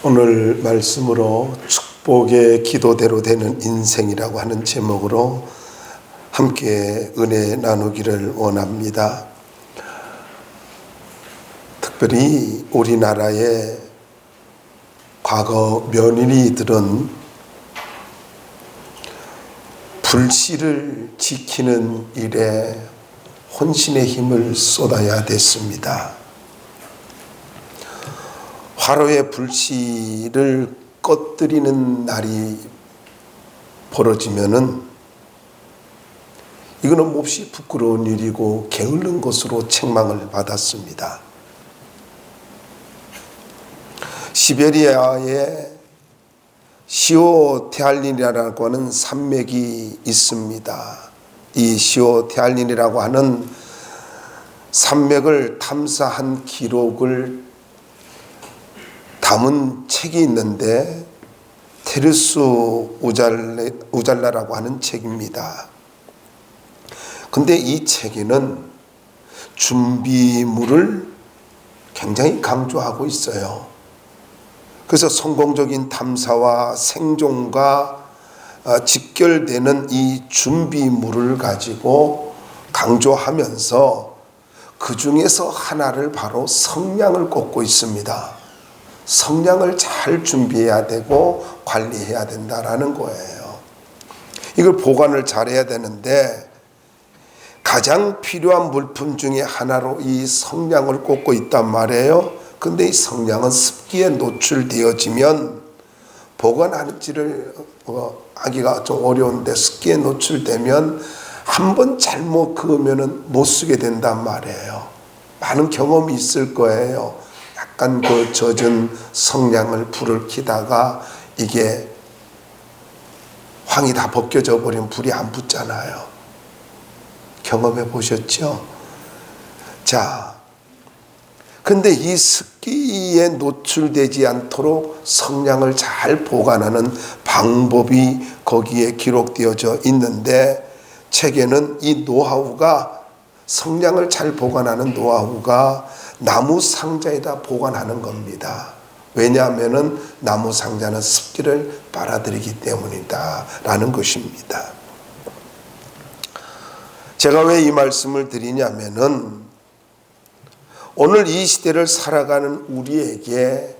오늘 말씀으로 축복의 기도대로 되는 인생이라고 하는 제목으로 함께 은혜 나누기를 원합니다. 특별히 우리나라의 과거 며느리들은 불씨를 지키는 일에 혼신의 힘을 쏟아야 됐습니다. 화로의 불씨를 꺼뜨리는 날이 벌어지면은 이거는 몹시 부끄러운 일이고 게으른 것으로 책망을 받았습니다. 시베리아에 시오테알린이라고 하는 산맥이 있습니다. 이 시오테알린이라고 하는 산맥을 탐사한 기록을 담은 책이 있는데 테르스 우잘라라고 하는 책입니다. 근데 이 책에는 준비물을 굉장히 강조하고 있어요. 그래서 성공적인 탐사와 생존과 직결되는 이 준비물을 가지고 강조하면서 그 중에서 하나를 바로 성냥을 꼽고 있습니다. 성냥을 잘 준비해야 되고 관리해야 된다라는 거예요. 이걸 보관을 잘해야 되는데 가장 필요한 물품 중에 하나로 이 성냥을 꼽고 있단 말이에요. 근데 이 성냥은 습기에 노출되어지면 보관하기를 하기가 좀 어려운데 습기에 노출되면 한번 잘못 그으면 못 쓰게 된단 말이에요. 많은 경험이 있을 거예요. 약간 그 젖은 성냥을 불을 켜다가 이게 황이 다 벗겨져 버리면 불이 안 붙잖아요. 경험해 보셨죠? 자, 근데 이 습기에 노출되지 않도록 성냥을 잘 보관하는 방법이 거기에 기록되어져 있는데 책에는 이 노하우가 성냥을 잘 보관하는 노하우가 나무 상자에다 보관하는 겁니다. 왜냐하면 나무 상자는 습기를 빨아들이기 때문이다 라는 것입니다. 제가 왜 이 말씀을 드리냐면은 오늘 이 시대를 살아가는 우리에게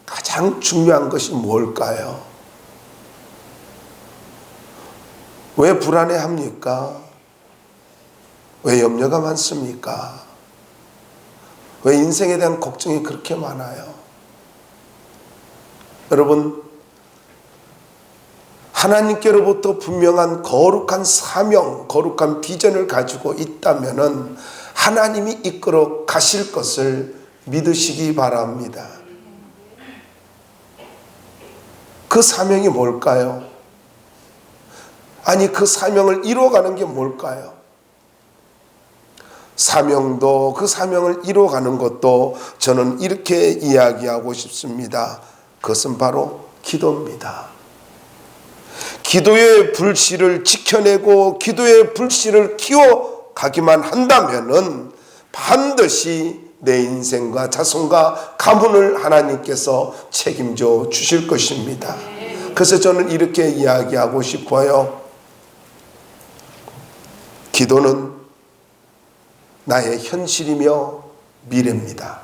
가장 중요한 것이 뭘까요? 왜 불안해합니까? 왜 염려가 많습니까? 왜 인생에 대한 걱정이 그렇게 많아요? 여러분, 하나님께로부터 분명한 거룩한 사명, 거룩한 비전을 가지고 있다면은 하나님이 이끌어 가실 것을 믿으시기 바랍니다. 그 사명이 뭘까요? 아니, 그 사명을 이루어가는 게 뭘까요? 사명도 그 사명을 이루어가는 것도 저는 이렇게 이야기하고 싶습니다. 그것은 바로 기도입니다. 기도의 불씨를 지켜내고 기도의 불씨를 키워가기만 한다면은 반드시 내 인생과 자손과 가문을 하나님께서 책임져 주실 것입니다. 그래서 저는 이렇게 이야기하고 싶어요. 기도는 나의 현실이며 미래입니다.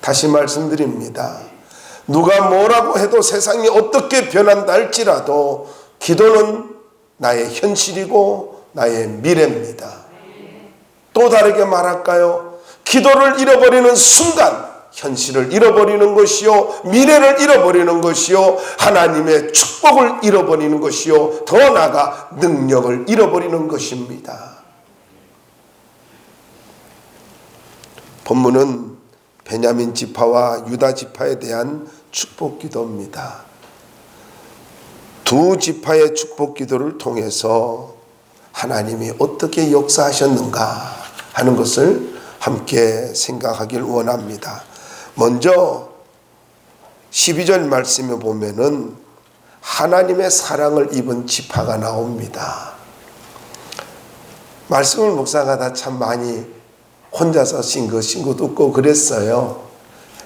다시 말씀드립니다. 누가 뭐라고 해도 세상이 어떻게 변한다 할지라도 기도는 나의 현실이고 나의 미래입니다. 또 다르게 말할까요? 기도를 잃어버리는 순간 현실을 잃어버리는 것이요, 미래를 잃어버리는 것이요, 하나님의 축복을 잃어버리는 것이요, 더 나아가 능력을 잃어버리는 것입니다. 본문은 베냐민 지파와 유다 지파에 대한 축복 기도입니다. 두 지파의 축복 기도를 통해서 하나님이 어떻게 역사하셨는가 하는 것을 함께 생각하길 원합니다. 먼저 12절 말씀에 보면은 하나님의 사랑을 입은 지파가 나옵니다. 말씀을 묵상하다 참 많이 혼자서 신고도 없고 그랬어요.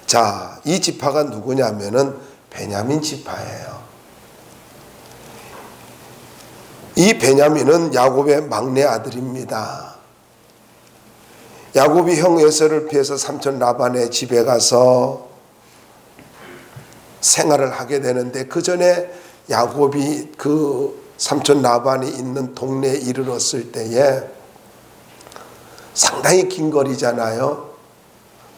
자, 이 지파가 누구냐면은 베냐민 지파예요. 이 베냐민은 야곱의 막내 아들입니다. 야곱이 형 에서를 피해서 삼촌 라반의 집에 가서 생활을 하게 되는데, 그 전에 야곱이 그 삼촌 라반이 있는 동네에 이르렀을 때에 상당히 긴 거리잖아요.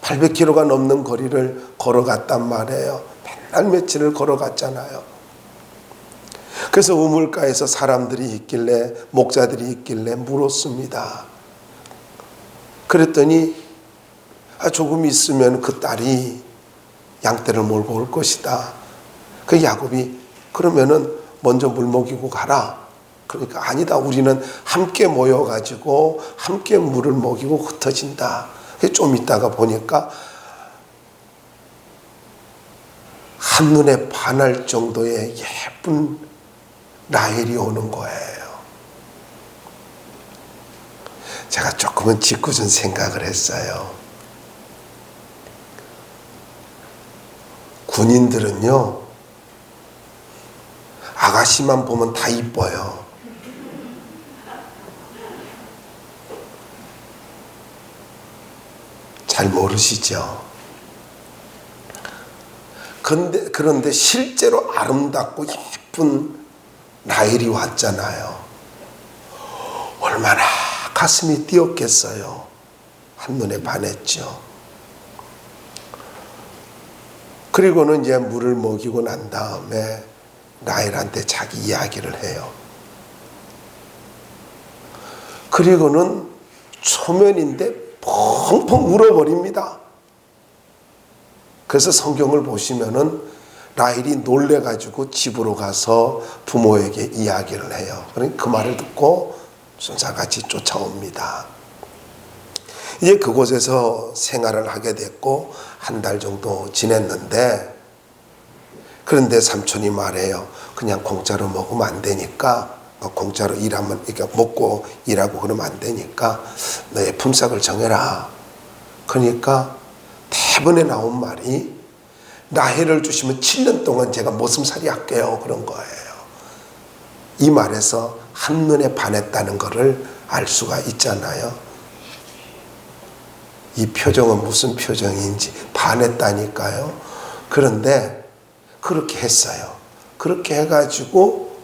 800km가 넘는 거리를 걸어갔단 말이에요. 맨날 며칠을 걸어갔잖아요. 그래서 우물가에서 사람들이 있길래, 목자들이 있길래 물었습니다. 그랬더니 조금 있으면 그 딸이 양떼를 몰고 올 것이다. 그 야곱이 그러면은 먼저 물 먹이고 가라. 그러니까 아니다, 우리는 함께 모여가지고 함께 물을 먹이고 흩어진다. 좀 있다가 보니까 한눈에 반할 정도의 예쁜 라헬이 오는 거예요. 제가 조금은 짓궂은 생각을 했어요. 군인들은요, 아가씨만 보면 다 이뻐요. 잘 모르시죠? 그런데 실제로 아름답고 예쁜 라헬이 왔잖아요. 얼마나 가슴이 뛰었겠어요. 한눈에 반했죠. 그리고는 이제 물을 먹이고 난 다음에 라헬한테 자기 이야기를 해요. 그리고는 초면인데 펑펑 울어버립니다. 그래서 성경을 보시면은 라헬이 놀래가지고 집으로 가서 부모에게 이야기를 해요. 그러니까 그 말을 듣고 순사같이 쫓아옵니다. 이제 그곳에서 생활을 하게 됐고 한 달 정도 지냈는데, 그런데 삼촌이 말해요. 그냥 공짜로 먹으면 안 되니까, 공짜로 일하면, 그러니까 먹고 일하고 그러면 안 되니까 너의 품삯을 정해라. 그러니까 대번에 나온 말이, 라헬을 주시면 7년 동안 제가 머슴살이 할게요. 그런 거예요. 이 말에서 한눈에 반했다는 것을 알 수가 있잖아요. 이 표정은 무슨 표정인지 반했다니까요. 그런데 그렇게 했어요. 그렇게 해가지고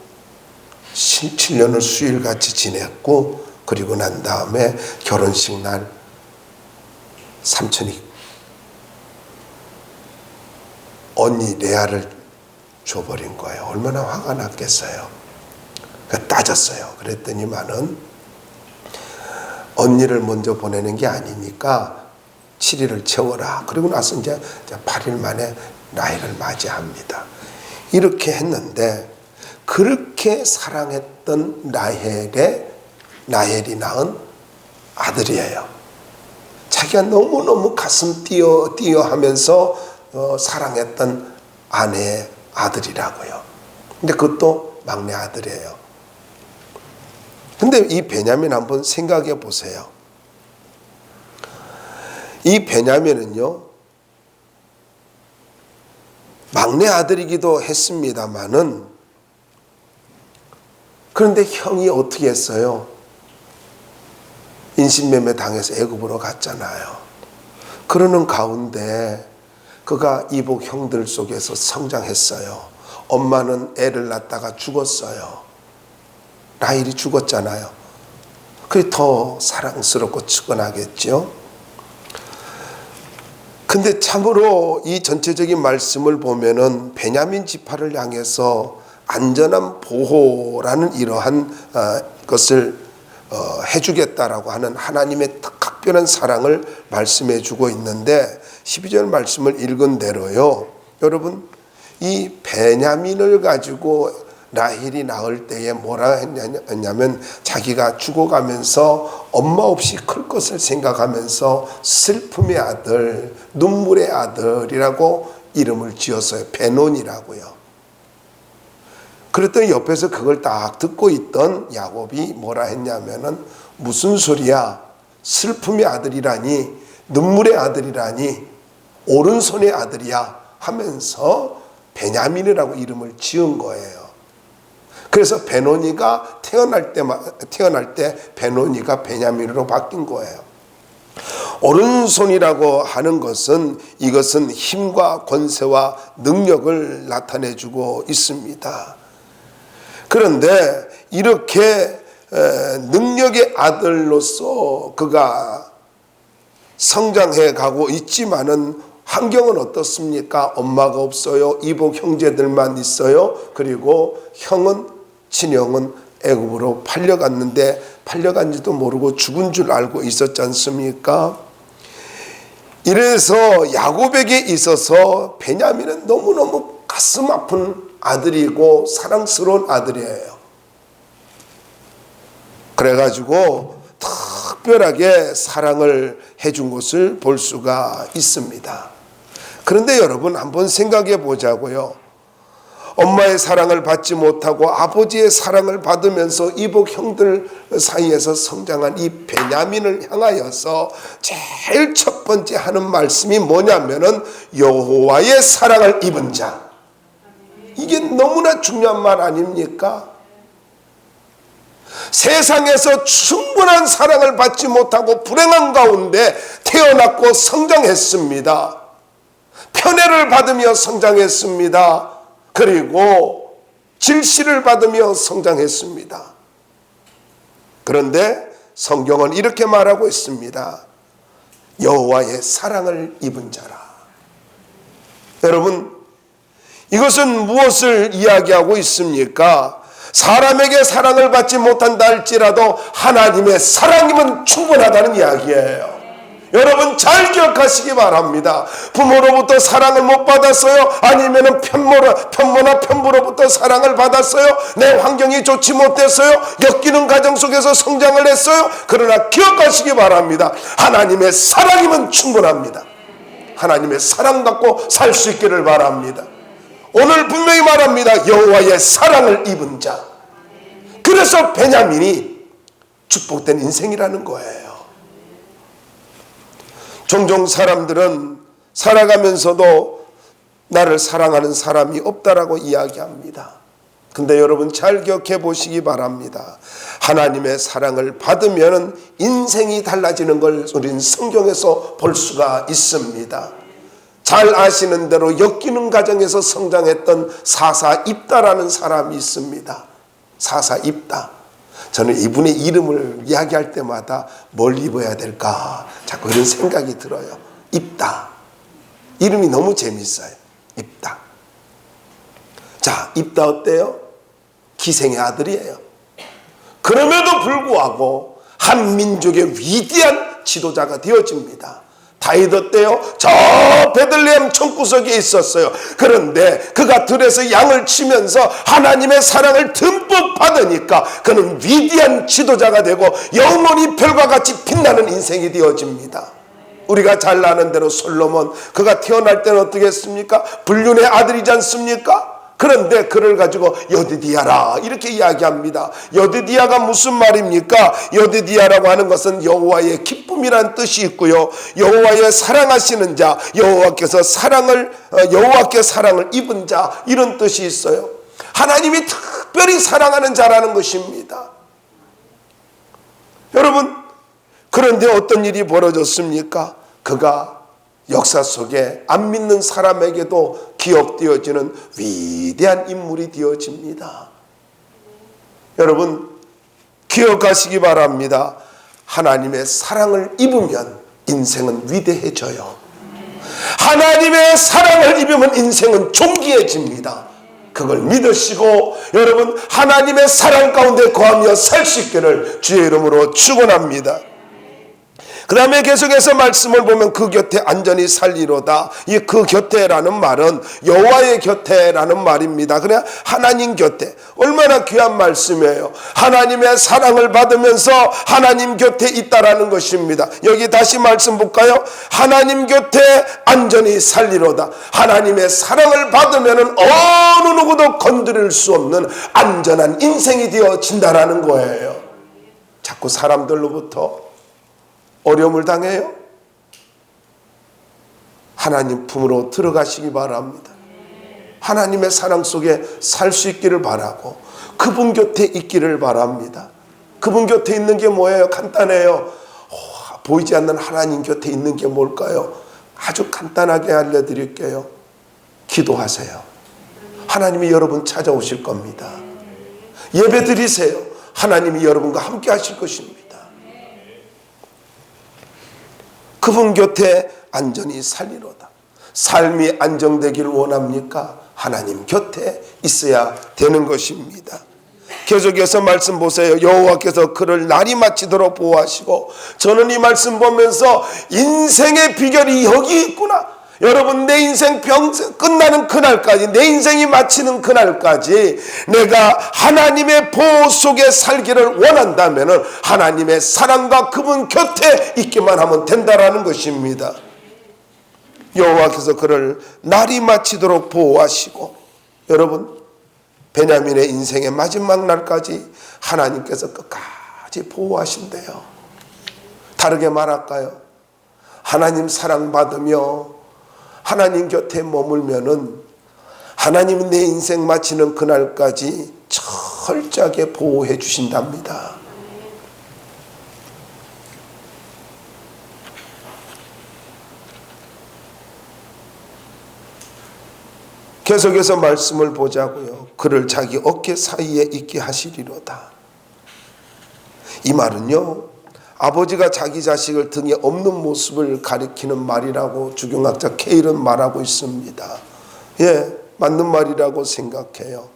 7년을 수일같이 지냈고, 그리고 난 다음에 결혼식 날 삼촌이 언니 레아를 줘버린 거예요. 얼마나 화가 났겠어요. 따졌어요. 그랬더니만은 언니를 먼저 보내는 게 아니니까 7일을 채워라. 그리고 나서 이제 8일 만에 라헬을 맞이합니다. 이렇게 했는데, 그렇게 사랑했던 라헬이 낳은 아들이에요. 자기가 너무너무 가슴 뛰어 하면서 사랑했던 아내의 아들이라고요. 근데 그것도 막내 아들이에요. 근데 이 베냐민 한번 생각해 보세요. 이 베냐민은요, 막내 아들이기도 했습니다마는, 그런데 형이 어떻게 했어요? 인신매매 당해서 애굽으로 갔잖아요. 그러는 가운데 그가 이복 형들 속에서 성장했어요. 엄마는 애를 낳다가 죽었어요. 라헬이 죽었잖아요. 그게 더 사랑스럽고 측은하겠죠. 근데 참으로 이 전체적인 말씀을 보면은 베냐민 지파를 향해서 안전한 보호라는 이러한 것을 해주겠다라고 하는 하나님의 특별한 사랑을 말씀해 주고 있는데, 12절 말씀을 읽은 대로요, 여러분, 이 베냐민을 가지고 라헬이 낳을 때에 뭐라 했냐면, 자기가 죽어가면서 엄마 없이 클 것을 생각하면서 슬픔의 아들, 눈물의 아들이라고 이름을 지었어요. 베논이라고요. 그랬더니 옆에서 그걸 딱 듣고 있던 야곱이 뭐라 했냐면은, 무슨 소리야? 슬픔의 아들이라니, 눈물의 아들이라니, 오른손의 아들이야 하면서 베냐민이라고 이름을 지은 거예요. 그래서 베노니가 태어날 때 베노니가 베냐민으로 바뀐 거예요. 오른손이라고 하는 것은 이것은 힘과 권세와 능력을 나타내주고 있습니다. 그런데 이렇게 능력의 아들로서 그가 성장해 가고 있지만은 환경은 어떻습니까? 엄마가 없어요. 이복 형제들만 있어요. 그리고 친형은 애굽으로 팔려갔는데 팔려간지도 모르고 죽은 줄 알고 있었지 않습니까? 이래서 야곱에게 있어서 베냐민은 너무너무 가슴 아픈 아들이고 사랑스러운 아들이에요. 그래가지고 특별하게 사랑을 해준 것을 볼 수가 있습니다. 그런데 여러분 한번 생각해 보자고요. 엄마의 사랑을 받지 못하고 아버지의 사랑을 받으면서 이복 형들 사이에서 성장한 이 베냐민을 향하여서 제일 첫 번째 하는 말씀이 뭐냐면은 여호와의 사랑을 입은 자. 이게 너무나 중요한 말 아닙니까? 세상에서 충분한 사랑을 받지 못하고 불행한 가운데 태어났고 성장했습니다. 편애를 받으며 성장했습니다. 그리고 질시를 받으며 성장했습니다. 그런데 성경은 이렇게 말하고 있습니다. 여호와의 사랑을 입은 자라. 여러분, 이것은 무엇을 이야기하고 있습니까? 사람에게 사랑을 받지 못한다 할지라도 하나님의 사랑이면 충분하다는 이야기예요. 여러분 잘 기억하시기 바랍니다. 부모로부터 사랑을 못 받았어요? 아니면 편모나 편부로부터 사랑을 받았어요? 내 환경이 좋지 못했어요? 엮이는 가정 속에서 성장을 했어요? 그러나 기억하시기 바랍니다. 하나님의 사랑이면 충분합니다. 하나님의 사랑 갖고 살 수 있기를 바랍니다. 오늘 분명히 말합니다. 여호와의 사랑을 입은 자. 그래서 베냐민이 축복된 인생이라는 거예요. 종종 사람들은 살아가면서도 나를 사랑하는 사람이 없다라고 이야기합니다. 근데 여러분 잘 기억해 보시기 바랍니다. 하나님의 사랑을 받으면 인생이 달라지는 걸 우리는 성경에서 볼 수가 있습니다. 잘 아시는 대로 엮이는 가정에서 성장했던 사사 입다라는 사람이 있습니다. 사사 입다. 저는 이분의 이름을 이야기할 때마다 뭘 입어야 될까 자꾸 이런 생각이 들어요. 입다. 이름이 너무 재밌어요. 입다. 자, 입다 어때요? 기생의 아들이에요. 그럼에도 불구하고 한 민족의 위대한 지도자가 되어집니다. 다윗 어때요? 저 베들레헴 청구석에 있었어요. 그런데 그가 들에서 양을 치면서 하나님의 사랑을 듬뿍 받으니까 그는 위대한 지도자가 되고 영원히 별과 같이 빛나는 인생이 되어집니다. 우리가 잘 아는 대로 솔로몬, 그가 태어날 때는 어떻게 했습니까? 불륜의 아들이지 않습니까? 그런데 그를 가지고 여디디아라 이렇게 이야기합니다. 여디디아가 무슨 말입니까? 여디디아라고 하는 것은 여호와의 기쁨이란 뜻이 있고요. 여호와의 사랑하시는 자, 여호와께 사랑을 입은 자 이런 뜻이 있어요. 하나님이 특별히 사랑하는 자라는 것입니다. 여러분, 그런데 어떤 일이 벌어졌습니까? 그가 역사 속에 안 믿는 사람에게도 기억되어지는 위대한 인물이 되어집니다. 여러분 기억하시기 바랍니다. 하나님의 사랑을 입으면 인생은 위대해져요. 하나님의 사랑을 입으면 인생은 존귀해집니다. 그걸 믿으시고 여러분 하나님의 사랑 가운데 거하며 살 수 있기를 주의 이름으로 축원합니다. 그 다음에 계속해서 말씀을 보면 그 곁에 안전히 살리로다. 이 그 곁에라는 말은 여호와의 곁에라는 말입니다. 그냥 하나님 곁에. 얼마나 귀한 말씀이에요. 하나님의 사랑을 받으면서 하나님 곁에 있다라는 것입니다. 여기 다시 말씀 볼까요? 하나님 곁에 안전히 살리로다. 하나님의 사랑을 받으면 어느 누구도 건드릴 수 없는 안전한 인생이 되어진다라는 거예요. 자꾸 사람들로부터 어려움을 당해요? 하나님 품으로 들어가시기 바랍니다. 하나님의 사랑 속에 살 수 있기를 바라고 그분 곁에 있기를 바랍니다. 그분 곁에 있는 게 뭐예요? 간단해요. 보이지 않는 하나님 곁에 있는 게 뭘까요? 아주 간단하게 알려드릴게요. 기도하세요. 하나님이 여러분 찾아오실 겁니다. 예배 드리세요. 하나님이 여러분과 함께 하실 것입니다. 그분 곁에 안전히 살리로다. 삶이 안정되기를 원합니까? 하나님 곁에 있어야 되는 것입니다. 계속해서 말씀 보세요. 여호와께서 그를 날이 마치도록 보호하시고, 저는 이 말씀 보면서 인생의 비결이 여기 있구나. 여러분, 내 인생 평생 끝나는 그날까지, 내 인생이 마치는 그날까지 내가 하나님의 보호 속에 살기를 원한다면 하나님의 사랑과 그분 곁에 있기만 하면 된다라는 것입니다. 여호와께서 그를 날이 마치도록 보호하시고, 여러분, 베냐민의 인생의 마지막 날까지 하나님께서 끝까지 보호하신대요. 다르게 말할까요? 하나님 사랑받으며 하나님 곁에 머물면은 하나님이 내 인생 마치는 그날까지 철저하게 보호해 주신답니다. 계속해서 말씀을 보자고요. 그를 자기 어깨 사이에 있게 하시리로다. 이 말은요, 아버지가 자기 자식을 등에 업는 모습을 가리키는 말이라고 주경학자 케일은 말하고 있습니다. 예, 맞는 말이라고 생각해요.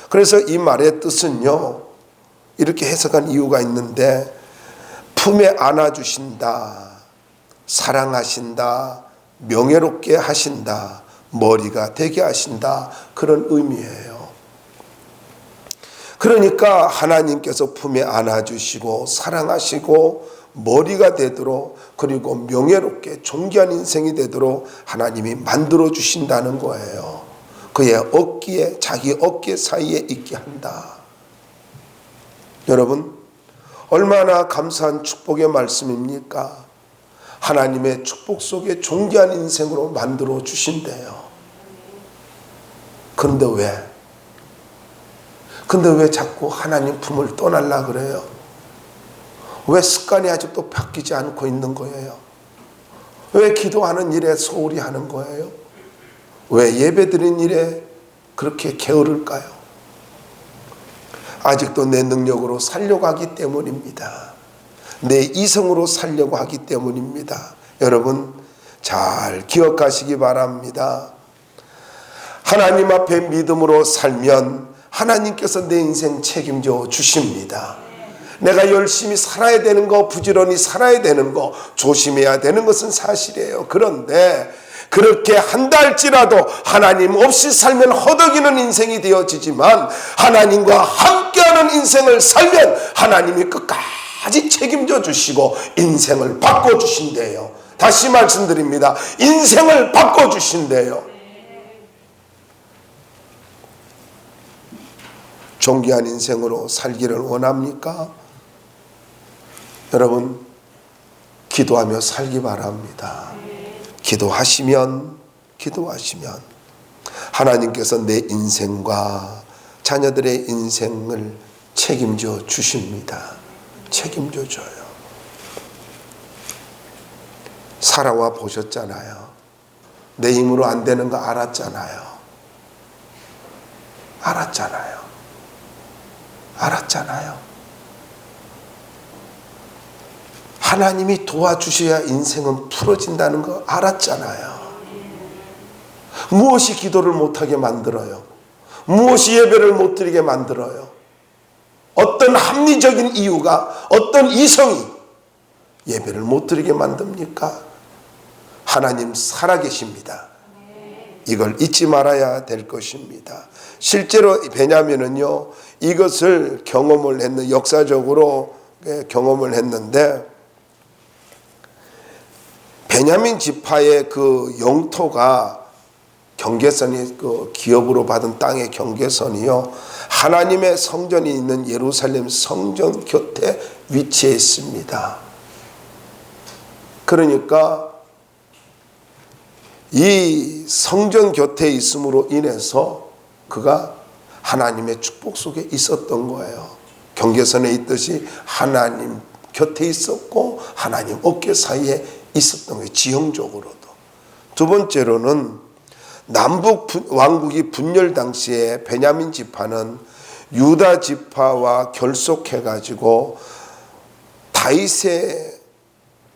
그래서 이 말의 뜻은요, 이렇게 해석한 이유가 있는데, 품에 안아주신다, 사랑하신다, 명예롭게 하신다, 머리가 되게 하신다, 그런 의미예요. 그러니까 하나님께서 품에 안아주시고 사랑하시고 머리가 되도록, 그리고 명예롭게 존귀한 인생이 되도록 하나님이 만들어 주신다는 거예요. 그의 어깨에, 자기 어깨 사이에 있게 한다. 여러분, 얼마나 감사한 축복의 말씀입니까? 하나님의 축복 속에 존귀한 인생으로 만들어 주신대요. 그런데 왜 자꾸 하나님 품을 떠나려 그래요? 왜 습관이 아직도 바뀌지 않고 있는 거예요? 왜 기도하는 일에 소홀히 하는 거예요? 왜 예배드린 일에 그렇게 게으를까요? 아직도 내 능력으로 살려고 하기 때문입니다. 내 이성으로 살려고 하기 때문입니다. 여러분, 잘 기억하시기 바랍니다. 하나님 앞에 믿음으로 살면 하나님께서 내 인생 책임져 주십니다. 내가 열심히 살아야 되는 거, 부지런히 살아야 되는 거, 조심해야 되는 것은 사실이에요. 그런데 그렇게 한다 할지라도 하나님 없이 살면 허덕이는 인생이 되어지지만, 하나님과 함께하는 인생을 살면 하나님이 끝까지 책임져 주시고 인생을 바꿔주신대요. 다시 말씀드립니다. 인생을 바꿔주신대요. 존귀한 인생으로 살기를 원합니까? 여러분, 기도하며 살기 바랍니다. 기도하시면 하나님께서 내 인생과 자녀들의 인생을 책임져 주십니다. 책임져 줘요. 살아와 보셨잖아요. 내 힘으로 안 되는 거 알았잖아요. 하나님이 도와주셔야 인생은 풀어진다는 거 알았잖아요. 무엇이 기도를 못하게 만들어요? 무엇이 예배를 못 드리게 만들어요? 어떤 합리적인 이유가, 어떤 이성이 예배를 못 드리게 만듭니까? 하나님 살아계십니다. 이걸 잊지 말아야 될 것입니다. 실제로 베냐민은요, 이것을 경험을 했는, 역사적으로 경험을 했는데, 베냐민 지파의 그 영토가 경계선이, 그 기업으로 받은 땅의 경계선이요, 하나님의 성전이 있는 예루살렘 성전 곁에 위치해 있습니다. 그러니까 이 성전 곁에 있음으로 인해서 그가 하나님의 축복 속에 있었던 거예요. 경계선에 있듯이 하나님 곁에 있었고 하나님 어깨 사이에 있었던 거예요. 지형적으로도. 두 번째로는 남북 왕국이 분열 당시에 베냐민 지파는 유다 지파와 결속해가지고 다윗의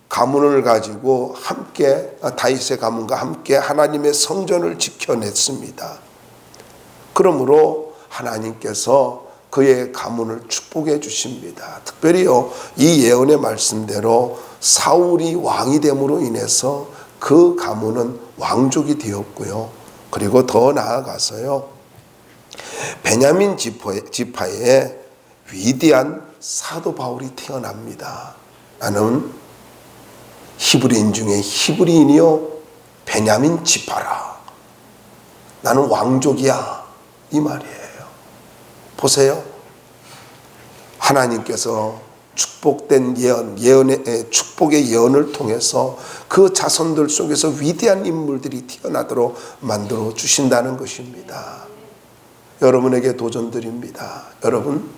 가문을 가지고 함께, 다윗의 가문과 함께 하나님의 성전을 지켜냈습니다. 그러므로 하나님께서 그의 가문을 축복해 주십니다. 특별히요, 이 예언의 말씀대로 사울이 왕이 됨으로 인해서 그 가문은 왕족이 되었고요. 그리고 더 나아가서요, 베냐민 지파에 위대한 사도 바울이 태어납니다. 나는 히브리인 중에 히브리인이요 베냐민 지파라. 나는 왕족이야. 이 말이에요. 보세요. 하나님께서 축복된 예언의 축복의 예언을 통해서 그 자손들 속에서 위대한 인물들이 태어나도록 만들어 주신다는 것입니다. 여러분에게 도전드립니다. 여러분,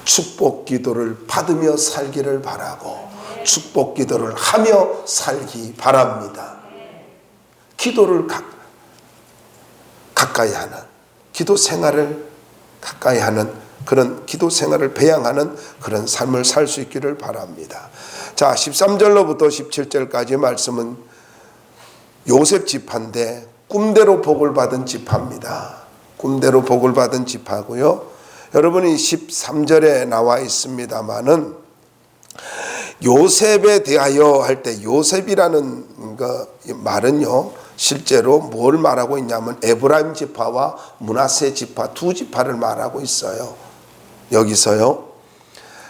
축복 기도를 받으며 살기를 바라고 축복 기도를 하며 살기 바랍니다. 기도를 가까이 하는, 기도 생활을 가까이 하는 그런 기도 생활을 배양하는 그런 삶을 살 수 있기를 바랍니다. 자, 13절로부터 17절까지 말씀은 요셉 지파인데 꿈대로 복을 받은 지파입니다. 꿈대로 복을 받은 지파고요. 여러분이 13절에 나와 있습니다마는 요셉에 대하여 할 때 요셉이라는 말은요, 실제로 뭘 말하고 있냐면 에브라임 지파와 므낫세 지파 두 지파를 말하고 있어요. 여기서요.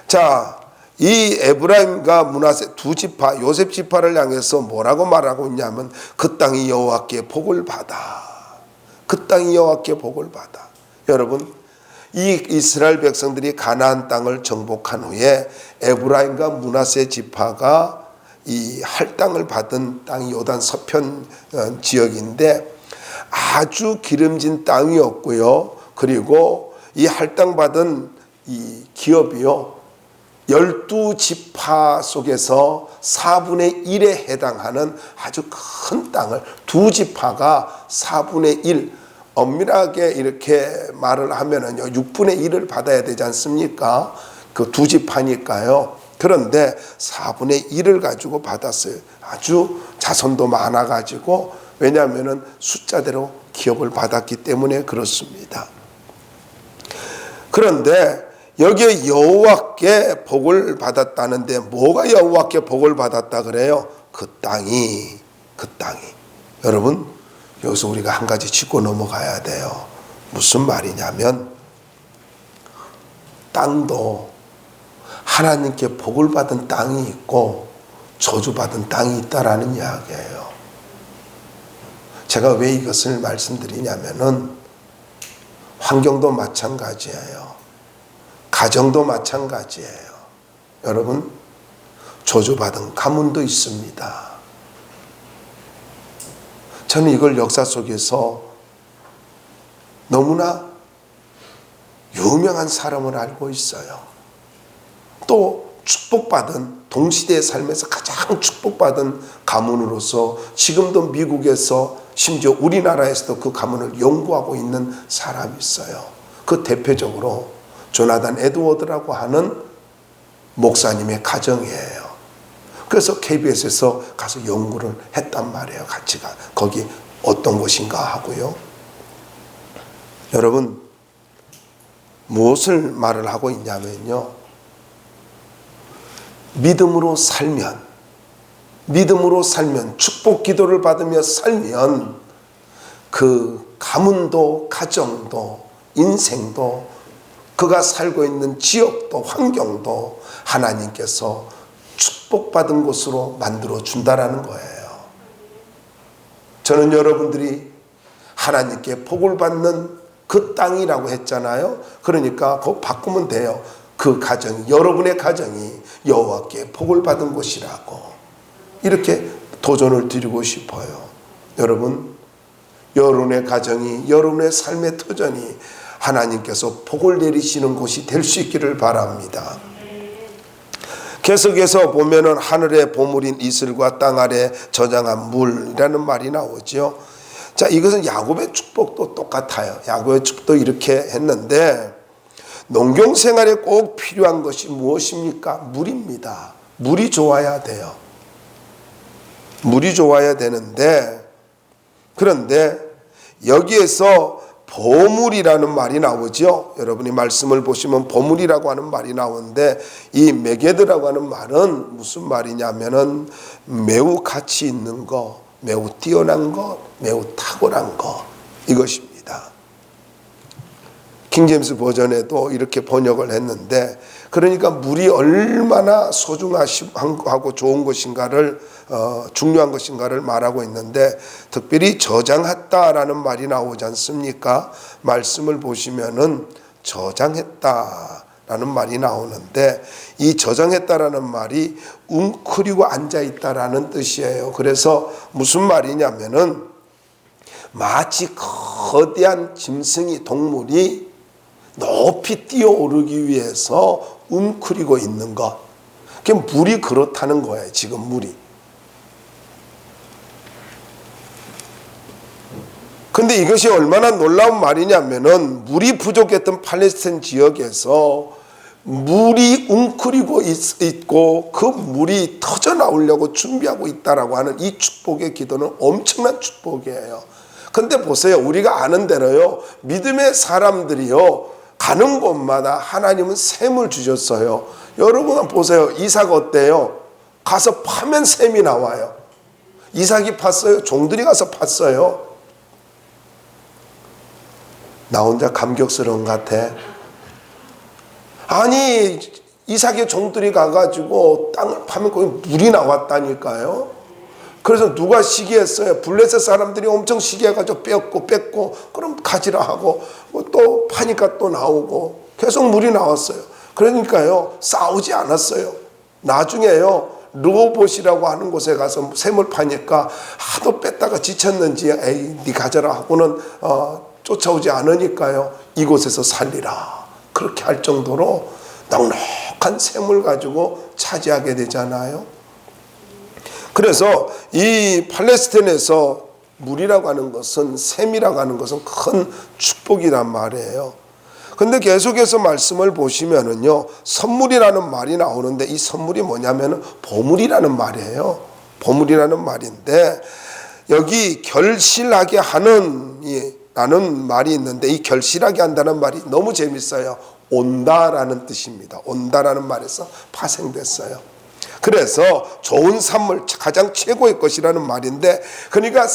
자, 이 에브라임과 므낫세 두 지파, 요셉 지파를 향해서 뭐라고 말하고 있냐면 그 땅이 여호와께 복을 받아. 그 땅이 여호와께 복을 받아. 여러분, 이 이스라엘 백성들이 가나안 땅을 정복한 후에 에브라임과 므낫세 지파가 이 할당을 받은 땅이 요단 서편 지역인데 아주 기름진 땅이었고요. 그리고 이 할당받은 이 기업이요, 12지파 속에서 4분의 1에 해당하는 아주 큰 땅을 두 지파가 4분의 1, 엄밀하게 이렇게 말을 하면은요 6분의 1을 받아야 되지 않습니까? 그 두 지파니까요. 그런데 4분의 1을 가지고 받았어요. 아주 자손도 많아가지고, 왜냐하면은 숫자대로 기업을 받았기 때문에 그렇습니다. 그런데 여기에 여호와께 복을 받았다는데 뭐가 여호와께 복을 받았다 그래요? 그 땅이. 여러분, 여기서 우리가 한 가지 짚고 넘어가야 돼요. 무슨 말이냐면 땅도 하나님께 복을 받은 땅이 있고 저주받은 땅이 있다라는 이야기예요. 제가 왜 이것을 말씀드리냐면은 환경도 마찬가지예요. 가정도 마찬가지예요. 여러분, 저주받은 가문도 있습니다. 저는 이걸 역사 속에서 너무나 유명한 사람을 알고 있어요. 또 축복받은, 동시대의 삶에서 가장 축복받은 가문으로서 지금도 미국에서 심지어 우리나라에서도 그 가문을 연구하고 있는 사람이 있어요. 그 대표적으로 조나단 에드워드라고 하는 목사님의 가정이에요. 그래서 KBS에서 가서 연구를 했단 말이에요. 같이 거기 어떤 곳인가 하고요. 여러분, 무엇을 말을 하고 있냐면요, 믿음으로 살면, 축복 기도를 받으며 살면 그 가문도 가정도 인생도 그가 살고 있는 지역도 환경도 하나님께서 축복받은 곳으로 만들어 준다라는 거예요. 저는 여러분들이 하나님께 복을 받는 그 땅이라고 했잖아요. 그러니까 그거 바꾸면 돼요. 그 가정이, 여러분의 가정이 여호와께 복을 받은 곳이라고, 이렇게 도전을 드리고 싶어요. 여러분, 여러분의 가정이, 여러분의 삶의 터전이 하나님께서 복을 내리시는 곳이 될 수 있기를 바랍니다. 계속해서 보면은 하늘의 보물인 이슬과 땅 아래 저장한 물이라는 말이 나오죠. 자, 이것은 야곱의 축복도 똑같아요. 야곱의 축복도 이렇게 했는데, 농경 생활에 꼭 필요한 것이 무엇입니까? 물입니다. 물이 좋아야 돼요. 물이 좋아야 되는데, 그런데 여기에서 보물이라는 말이 나오죠. 여러분이 말씀을 보시면 보물이라고 하는 말이 나오는데, 이 메게드라고 하는 말은 무슨 말이냐면은 매우 가치 있는 거, 매우 뛰어난 것, 매우 탁월한 것, 이것입니다. 킹제임스 버전에도 이렇게 번역을 했는데, 그러니까 물이 얼마나 소중하고 좋은 것인가를, 중요한 것인가를 말하고 있는데, 특별히 저장했다라는 말이 나오지 않습니까? 말씀을 보시면은 저장했다라는 말이 나오는데, 이 저장했다라는 말이 웅크리고 앉아있다라는 뜻이에요. 그래서 무슨 말이냐면은 마치 거대한 짐승이, 동물이 높이 뛰어오르기 위해서 웅크리고 있는 것. 물이 그렇다는 거예요. 지금 물이. 근데 이것이 얼마나 놀라운 말이냐면은, 물이 부족했던 팔레스타인 지역에서 물이 웅크리고 있고 그 물이 터져 나오려고 준비하고 있다라고 하는 이 축복의 기도는 엄청난 축복이에요. 근데 보세요. 우리가 아는 대로요, 믿음의 사람들이요, 가는 곳마다 하나님은 샘을 주셨어요. 여러분 보세요. 이삭 어때요? 가서 파면 샘이 나와요. 이삭이 팠어요? 종들이 가서 팠어요? 나 혼자 감격스러운 것 같아. 아니, 이삭의 종들이 가가지고 땅을 파면 거기 물이 나왔다니까요. 그래서 누가 시기했어요? 블레셋 사람들이 엄청 시기해가지고 뺐고 그럼 가지라 하고, 또 파니까 또 나오고 계속 물이 나왔어요. 그러니까요, 싸우지 않았어요. 나중에요, 르호봇이라고 하는 곳에 가서 샘을 파니까 하도 뺐다가 지쳤는지 에이 네 가져라 하고는 쫓아오지 않으니까요, 이곳에서 살리라 그렇게 할 정도로 넉넉한 샘을 가지고 차지하게 되잖아요. 그래서 이 팔레스타인에서 물이라고 하는 것은, 샘이라고 하는 것은 큰 축복이란 말이에요. 근데 계속해서 말씀을 보시면은요, 선물이라는 말이 나오는데, 이 선물이 뭐냐면은 보물이라는 말이에요. 보물이라는 말인데, 여기 결실하게 하는 라는 말이 있는데, 이 결실하게 한다는 말이 너무 재밌어요. 온다라는 뜻입니다. 온다라는 말에서 파생됐어요. 그래서 좋은 산물, 가장 최고의 것이라는 말인데, 그러니까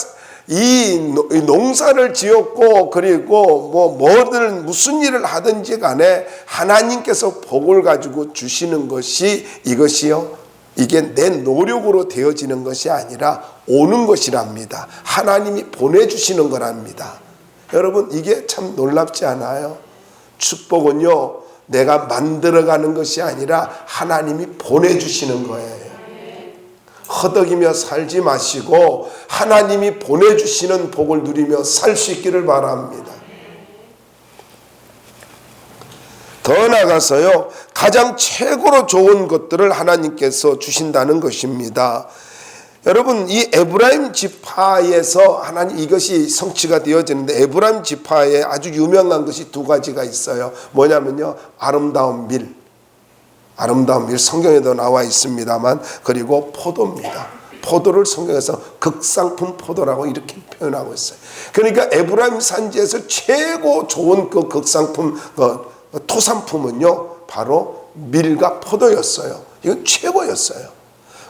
이 농사를 지었고, 그리고 뭐든 무슨 일을 하든지 간에 하나님께서 복을 가지고 주시는 것이, 이것이요, 이게 내 노력으로 되어지는 것이 아니라 오는 것이랍니다. 하나님이 보내주시는 거랍니다. 여러분, 이게 참 놀랍지 않아요? 축복은요, 내가 만들어가는 것이 아니라 하나님이 보내주시는 거예요. 허덕이며 살지 마시고 하나님이 보내주시는 복을 누리며 살 수 있기를 바랍니다. 더 나아가서요, 가장 최고로 좋은 것들을 하나님께서 주신다는 것입니다. 여러분, 이 에브라임 지파에서 하나님, 이것이 성취가 되어지는데, 에브라임 지파에 아주 유명한 것이 두 가지가 있어요. 뭐냐면요, 아름다운 밀, 성경에도 나와 있습니다만, 그리고 포도입니다. 포도를 성경에서 극상품 포도라고 이렇게 표현하고 있어요. 그러니까 에브라임 산지에서 최고 좋은 그 극상품 토산품은요, 바로 밀과 포도였어요. 이건 최고였어요.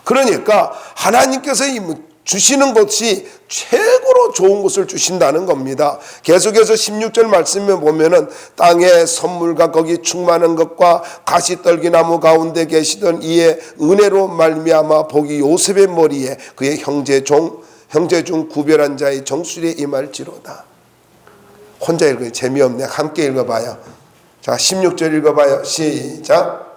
그러니까 하나님께서 주시는 것이 최고로 좋은 것을 주신다는 겁니다. 계속해서 16절 말씀에 보면은 땅의 선물과 거기 충만한 것과 가시떨기나무 가운데 계시던 이의 은혜로 말미암아 복이 요셉의 머리에 그의 형제 중 구별한 자의 정수리에 임할지로다. 혼자 읽어요. 재미없네. 함께 읽어봐요. 자, 16절 읽어봐요. 시작.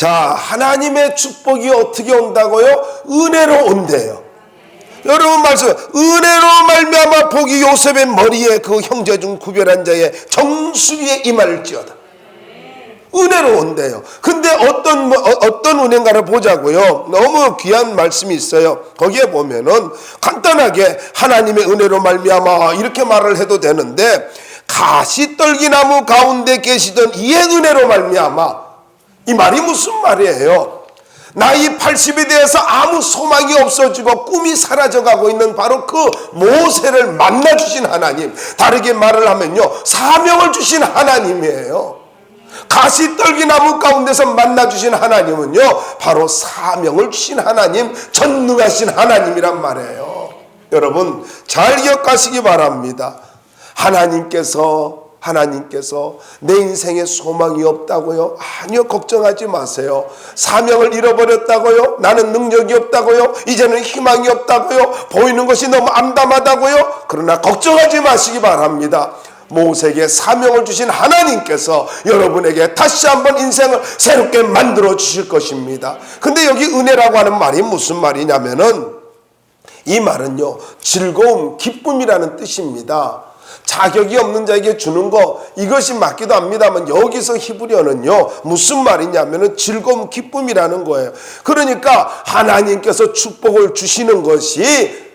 자, 하나님의 축복이 어떻게 온다고요? 은혜로 온대요. 여러분 말씀, 은혜로 말미암아 복이 요셉의 머리에 그 형제 중 구별한 자의 정수리에 임할지어다. 은혜로 온대요. 근데 어떤 은혜인가를 보자고요. 너무 귀한 말씀이 있어요. 거기에 보면은 간단하게 하나님의 은혜로 말미암아 이렇게 말을 해도 되는데, 가시떨기나무 가운데 계시던 이의 은혜로 말미암아, 이 말이 무슨 말이에요? 나이 80이 되어서 아무 소망이 없어지고 꿈이 사라져가고 있는 바로 그 모세를 만나주신 하나님, 다르게 말을 하면요, 사명을 주신 하나님이에요. 가시떨기나무 가운데서 만나주신 하나님은요, 바로 사명을 주신 하나님, 전능하신 하나님이란 말이에요. 여러분 잘 기억하시기 바랍니다. 하나님께서 내 인생에 소망이 없다고요? 아니요, 걱정하지 마세요. 사명을 잃어버렸다고요? 나는 능력이 없다고요? 이제는 희망이 없다고요? 보이는 것이 너무 암담하다고요? 그러나 걱정하지 마시기 바랍니다. 모세에게 사명을 주신 하나님께서 여러분에게 다시 한번 인생을 새롭게 만들어 주실 것입니다. 근데 여기 은혜라고 하는 말이 무슨 말이냐면은, 이 말은요, 즐거움, 기쁨이라는 뜻입니다. 자격이 없는 자에게 주는 거, 이것이 맞기도 합니다만, 여기서 히브리어는요 무슨 말이냐면은 즐거움, 기쁨이라는 거예요. 그러니까 하나님께서 축복을 주시는 것이,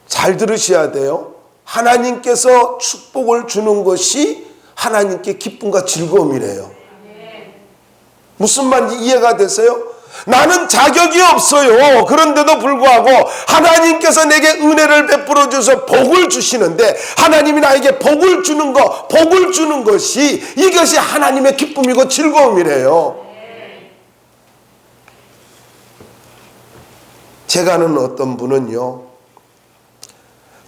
잘 들으셔야 돼요, 하나님께서 축복을 주는 것이 하나님께 기쁨과 즐거움이래요. 무슨 말인지 이해가 되세요? 나는 자격이 없어요. 그런데도 불구하고 하나님께서 내게 은혜를 베풀어 주셔서 복을 주시는데, 하나님이 나에게 복을 주는 것이, 이것이 하나님의 기쁨이고 즐거움이래요. 제가 아는 어떤 분은요,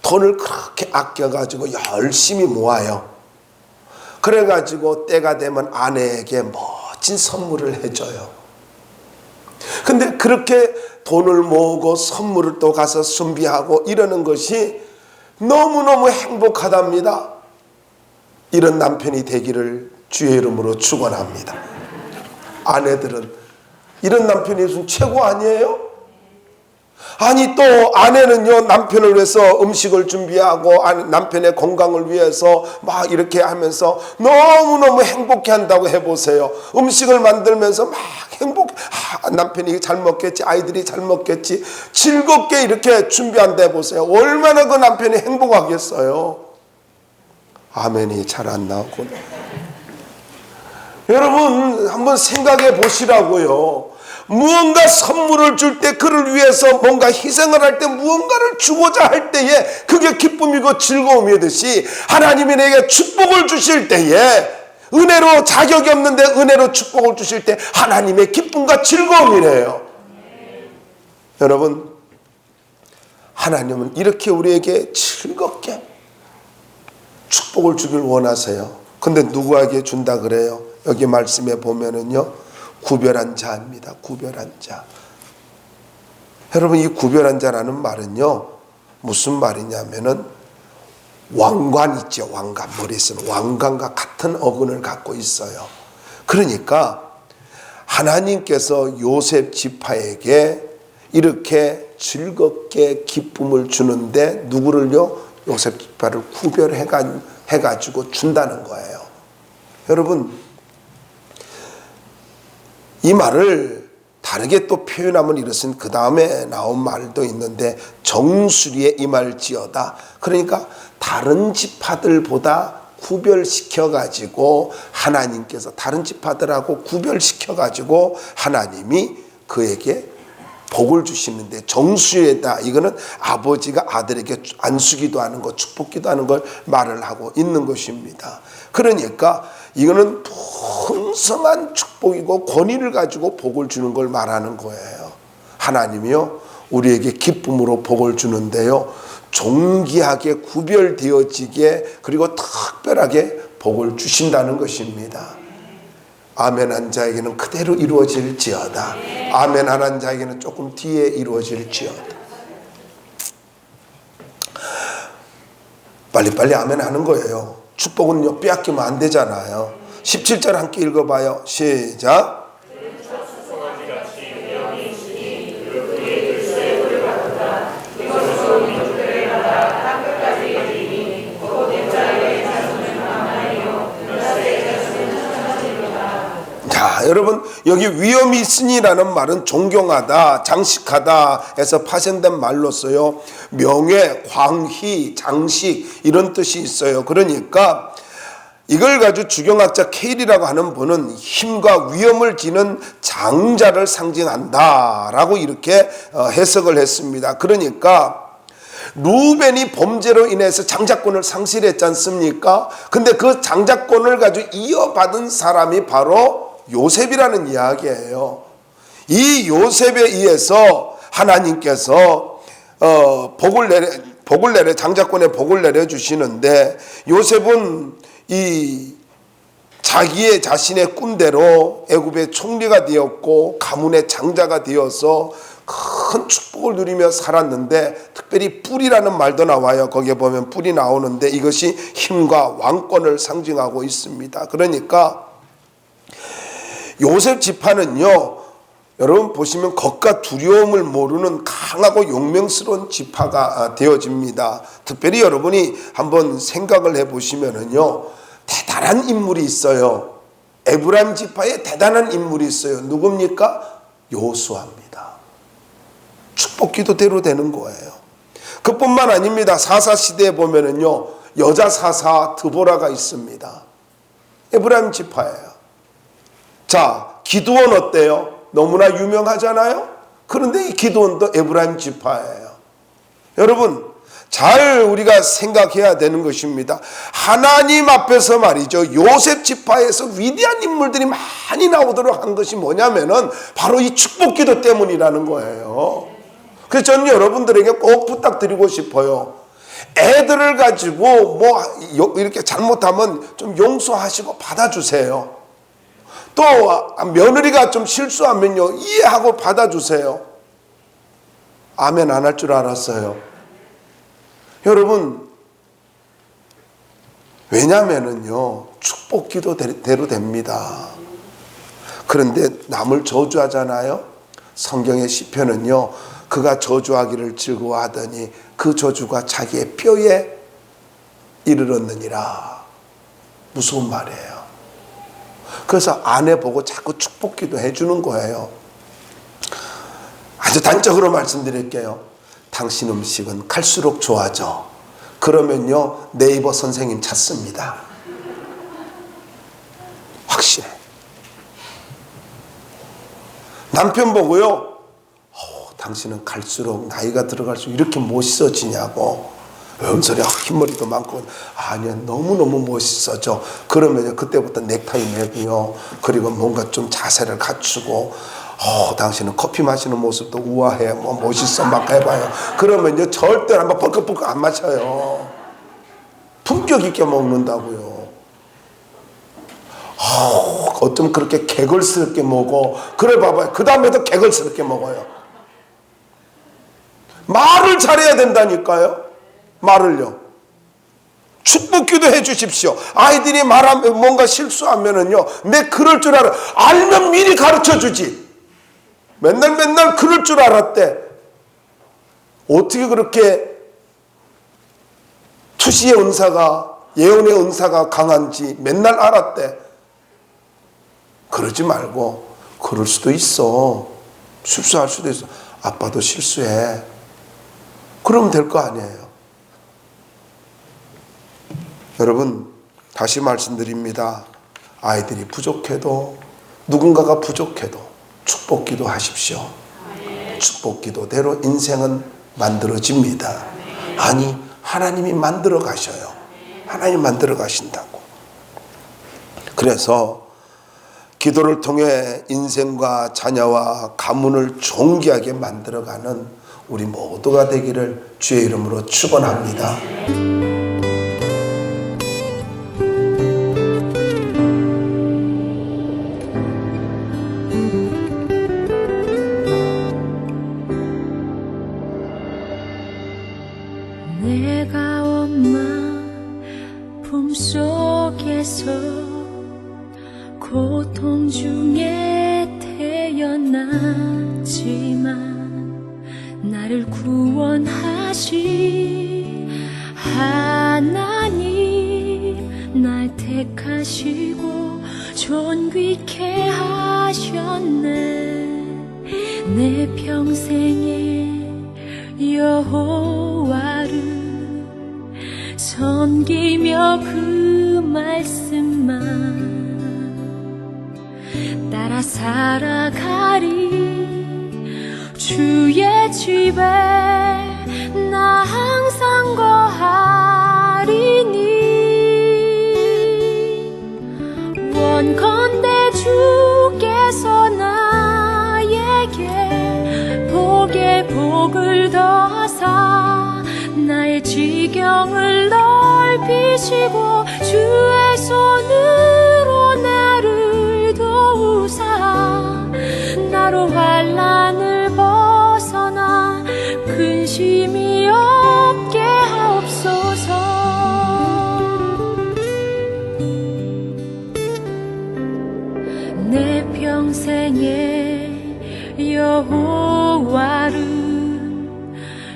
돈을 그렇게 아껴가지고 열심히 모아요. 그래가지고 때가 되면 아내에게 멋진 선물을 해줘요. 근데 그렇게 돈을 모으고 선물을 또 가서 준비하고 이러는 것이 너무너무 행복하답니다. 이런 남편이 되기를 주의 이름으로 축원합니다. 아내들은 이런 남편이 무슨 최고 아니에요? 아니, 또 아내는요, 남편을 위해서 음식을 준비하고 남편의 건강을 위해서 막 이렇게 하면서 너무너무 행복해 한다고 해보세요. 음식을 만들면서 막 남편이 잘 먹겠지, 아이들이 잘 먹겠지, 즐겁게 이렇게 준비한다 해보세요. 얼마나 그 남편이 행복하겠어요. 아멘이 잘 안 나오고. 여러분 한번 생각해 보시라고요. 무언가 선물을 줄 때, 그를 위해서 뭔가 희생을 할 때, 무언가를 주고자 할 때에 그게 기쁨이고 즐거움이듯이, 하나님이 내게 축복을 주실 때에, 은혜로, 자격이 없는데 은혜로 축복을 주실 때 하나님의 기쁨과 즐거움이래요. 여러분, 하나님은 이렇게 우리에게 즐겁게 축복을 주길 원하세요. 근데 누구에게 준다 그래요? 여기 말씀에 보면은요, 구별한 자입니다. 구별한 자. 여러분, 이 구별한 자라는 말은요, 무슨 말이냐면은, 왕관 있죠. 왕관. 머리에 쓰는 왕관과 같은 어근을 갖고 있어요. 그러니까 하나님께서 요셉 지파에게 이렇게 즐겁게 기쁨을 주는데, 누구를요? 요셉 지파를 구별해가지고 준다는 거예요. 여러분, 이 말을 다르게 또 표현하면 이렇습니다. 그 다음에 나온 말도 있는데, 정수리에 임할지어다. 그러니까 다른 지파들보다 구별시켜가지고 하나님께서 다른 지파들하고 구별시켜가지고 하나님이 그에게 복을 주시는데, 정수리에다, 이거는 아버지가 아들에게 안수기도 하는 것, 축복기도 하는 걸 말을 하고 있는 것입니다. 그러니까 이거는 풍성한 축복이고 권위를 가지고 복을 주는 걸 말하는 거예요. 하나님이요, 우리에게 기쁨으로 복을 주는데요, 존귀하게 구별되어지게, 그리고 특별하게 복을 주신다는 것입니다. 아멘한 자에게는 그대로 이루어질지어다. 아멘한 자에게는 조금 뒤에 이루어질지어다. 빨리빨리 아멘하는 거예요. 축복은요, 빼앗기면 안 되잖아요. 17절 함께 읽어봐요. 시작. 여기 위험이 있으니라는 말은 존경하다, 장식하다 해서 파생된 말로써요. 명예, 광희, 장식 이런 뜻이 있어요. 그러니까 이걸 가지고 주경학자 케일이라고 하는 분은 힘과 위험을 지닌 장자를 상징한다라고 이렇게 해석을 했습니다. 그러니까 루벤이 범죄로 인해서 장자권을 상실했지 않습니까? 근데 그 장자권을 가지고 이어받은 사람이 바로 요셉이라는 이야기예요. 이 요셉에 의해서 하나님께서 복을 내려 장자권에 복을 내려 주시는데, 요셉은 이 자기의 자신의 꿈대로 애굽의 총리가 되었고 가문의 장자가 되어서 큰 축복을 누리며 살았는데, 특별히 뿔이라는 말도 나와요. 거기에 보면 뿔이 나오는데 이것이 힘과 왕권을 상징하고 있습니다. 그러니까 요셉 지파는요, 여러분 보시면 겁과 두려움을 모르는 강하고 용맹스러운 지파가 되어집니다. 특별히 여러분이 한번 생각을 해보시면은요, 대단한 인물이 있어요. 에브라임 지파에 대단한 인물이 있어요. 누굽니까? 요수아입니다. 축복기도대로 되는 거예요. 그뿐만 아닙니다. 사사 시대에 보면은요, 여자 사사 드보라가 있습니다. 에브라임 지파예요. 자, 기드온 어때요? 너무나 유명하잖아요. 그런데 이 기드온도 에브라임 지파예요. 여러분, 잘 우리가 생각해야 되는 것입니다. 하나님 앞에서 말이죠, 요셉 지파에서 위대한 인물들이 많이 나오도록 한 것이 뭐냐면은 바로 이 축복기도 때문이라는 거예요. 그래서 저는 여러분들에게 꼭 부탁드리고 싶어요. 애들을 가지고 뭐 이렇게 잘못하면 좀 용서하시고 받아주세요. 또 며느리가 좀 실수하면요, 이해하고 받아주세요. 아멘 안 할 줄 알았어요. 여러분, 왜냐면은요, 축복 기도대로 됩니다. 그런데 남을 저주하잖아요. 성경의 시편은요, 그가 저주하기를 즐거워하더니 그 저주가 자기의 뼈에 이르렀느니라. 무서운 말이에요. 그래서 아내 보고 자꾸 축복 기도해 주는 거예요. 아주 단적으로 말씀드릴게요. 당신 음식은 갈수록 좋아져. 그러면요, 네이버 선생님 찾습니다. 확실해. 남편 보고요, 당신은 갈수록 나이가 들어갈수록 이렇게 멋있어지냐고. 음소리, 흰머리도 많고. 아니야, 너무너무 멋있어져. 그러면 그때부터 넥타이 매고요, 그리고 뭔가 좀 자세를 갖추고, 당신은 커피 마시는 모습도 우아해, 뭐 멋있어, 막 해봐요. 그러면요, 절대 한번 벌컥벌컥 안 마셔요. 품격 있게 먹는다고요. 어쩜 그렇게 개걸스럽게 먹어. 그래 봐봐요. 그 다음에도 개걸스럽게 먹어요. 말을 잘해야 된다니까요. 말을요. 축복기도 해 주십시오. 아이들이 말하면 뭔가 실수하면은요, 내 그럴 줄 알아. 알면 미리 가르쳐 주지. 맨날 그럴 줄 알았대. 어떻게 그렇게 투시의 은사가, 예언의 은사가 강한지 맨날 알았대. 그러지 말고, 그럴 수도 있어. 실수할 수도 있어. 아빠도 실수해. 그러면 될 거 아니에요. 여러분, 다시 말씀드립니다. 아이들이 부족해도, 누군가가 부족해도 축복기도 하십시오. 축복기도대로 인생은 만들어집니다. 아니, 하나님이 만들어 가셔요. 하나님 만들어 가신다고. 그래서 기도를 통해 인생과 자녀와 가문을 존귀하게 만들어가는 우리 모두가 되기를 주의 이름으로 축원합니다. 내가 엄마 품속에서 고통 중에 태어났지만 나를 구원하신 하나님, 날 택하시고 존귀케 하셨네. 내 평생에 여호와를 섬기며 그 말씀만 따라 살아가리. 주의 집에 나 항상 거하리니. 원컨대 주께서 나에게 복에 복을 더하사 나의 지경을 넓히시고 주의 손으로 나를 도우사 나로 환난을 벗어나 근심이 없게 하옵소서. 내 평생에 여호와를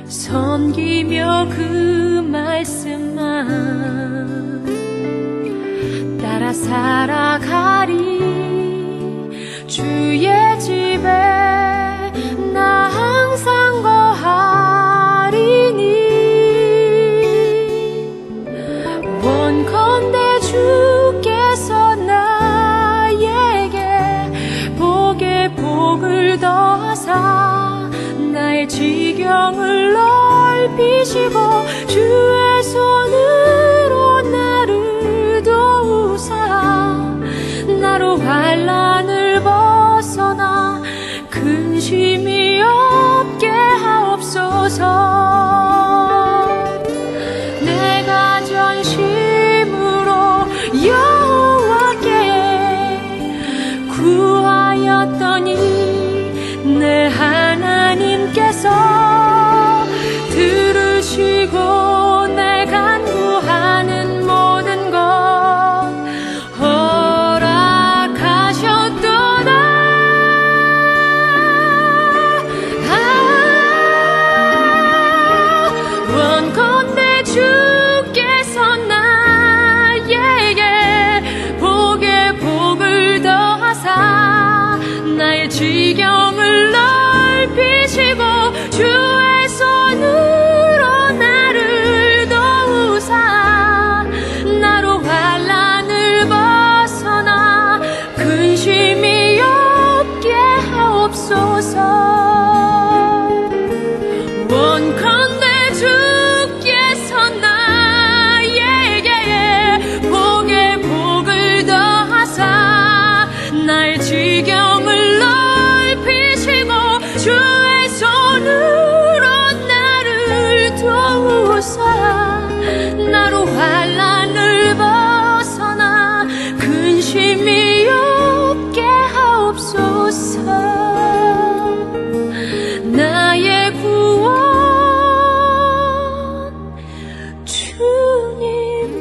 섬기며 그 말씀만 따라 살아가리. 주의 집에 나 항상 거하리니. 원컨대 주께서 나에게 복에 복을 더하사 나의 지경을 넓히시고 주의 손으로 나를 도우사 나로 환난을 벗어나 근심이 없게 하옵소서. 내가 전심으로 여호와께 구하였더니 내 하나님께서 들으시고 내 간구하는 모든 것 허락하셨도다. 원컨대 주께서 나에게 복에 복을 더하사 나의 지경을 넓히시고 주의 손으로 나를 도우사 나로 환난을 벗어나 근심이 없게 하옵소서. 원컨대 주께서 나에게 복에 복을 더하사 나의 지경을 넓히시고 주의 손으로 나를 도우사 나로 환난을 벗어나 근심이 없게 하옵소서. 나의 구원 주님이여.